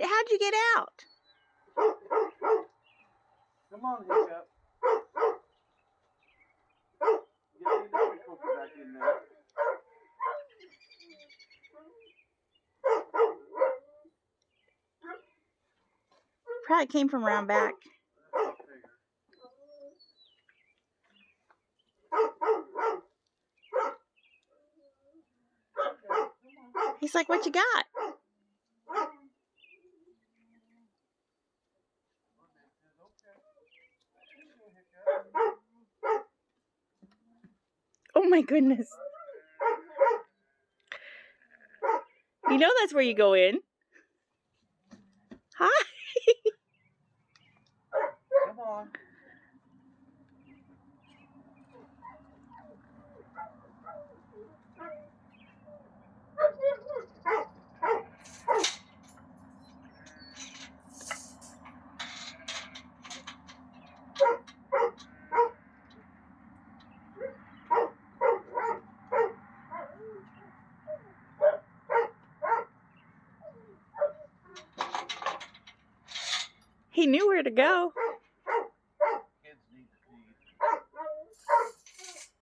how'd you get out? Come on, Hiccup. Get the dog comfort back in there. Probably came from around back. He's like, what you got? Oh my goodness. You know that's where you go in. Hi. Come on. He knew where to go.